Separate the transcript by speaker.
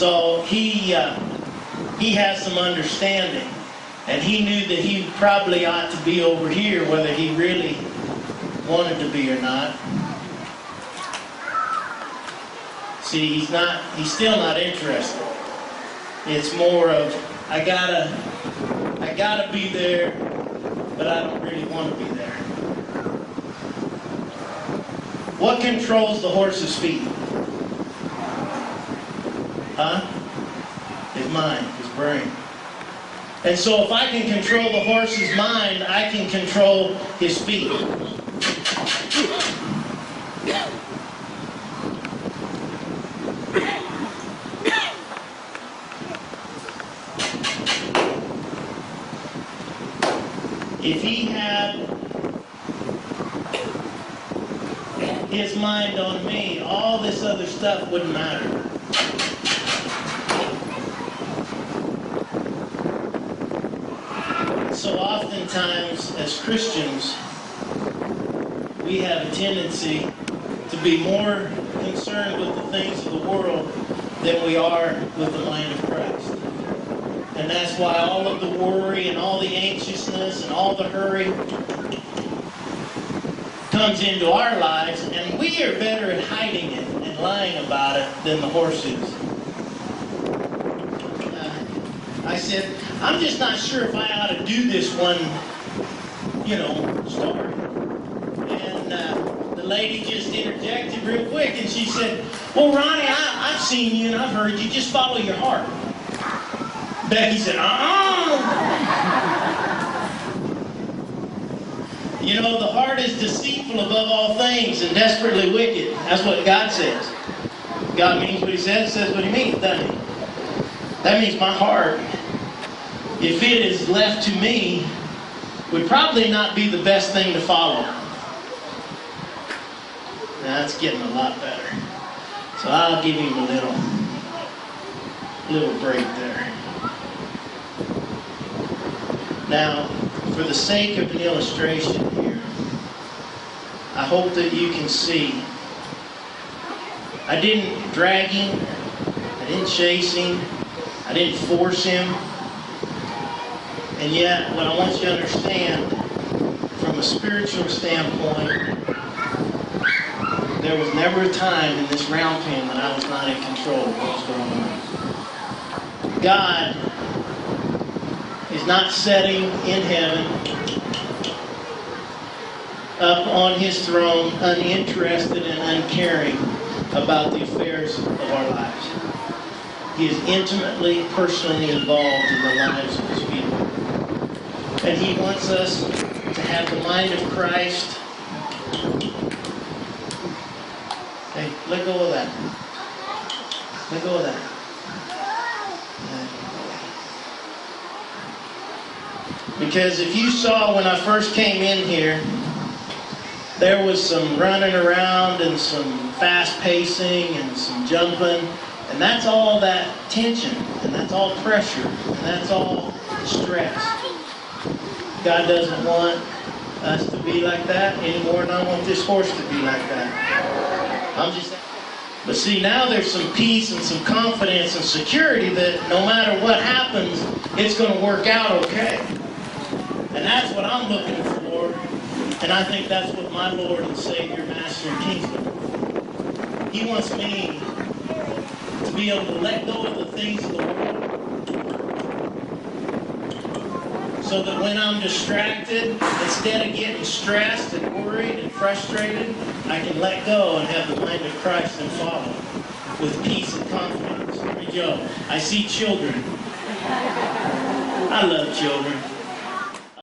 Speaker 1: So he has some understanding, and he knew that he probably ought to be over here, whether he really wanted to be or not. See, he's still not interested. It's more of, I gotta be there, but I don't really want to be there. What controls the horse's feet? Huh? His mind, his brain. And so if I can control the horse's mind, I can control his feet. If he had his mind on me, all this other stuff wouldn't matter. So oftentimes, as Christians, we have a tendency to be more concerned with the things of the world than we are with the mind of Christ. And that's why all of the worry and all the anxiousness and all the hurry comes into our lives, and we are better at hiding it and lying about it than the horse is. I said, I'm just not sure if I ought to do this one, story. And the lady just interjected real quick, and she said, well, Ronnie, I've seen you and I've heard you. Just follow your heart. Becky said, the heart is deceitful above all things and desperately wicked. That's what God says. God means what he says what he means, doesn't he? That means my heart, if it is left to me, would probably not be the best thing to follow. Now, that's getting a lot better. So I'll give him a little break there. Now, for the sake of an illustration here, I hope that you can see, I didn't drag him, I didn't chase him, I didn't force him, and yet what I want you to understand, from a spiritual standpoint, there was never a time in this round pen that I was not in control of what was going on. God is not sitting in heaven up on his throne, uninterested and uncaring about the affairs of our lives. He is intimately, personally involved in the lives of his people. And he wants us to have the mind of Christ. Hey, let go of that. Let go of that. Because if you saw when I first came in here, there was some running around and some fast pacing and some jumping, and that's all that tension, and that's all pressure, and that's all stress. God doesn't want us to be like that any more than I want this horse to be like that. But see, now there's some peace and some confidence and security that no matter what happens, it's going to work out okay. And that's what I'm looking for, and I think that's what my Lord and Savior, Master and King is looking for. He wants me to be able to let go of the things of the world, so that when I'm distracted, instead of getting stressed and worried and frustrated, I can let go and have the mind of Christ and follow with peace and confidence. Here we go. I see children. I love children.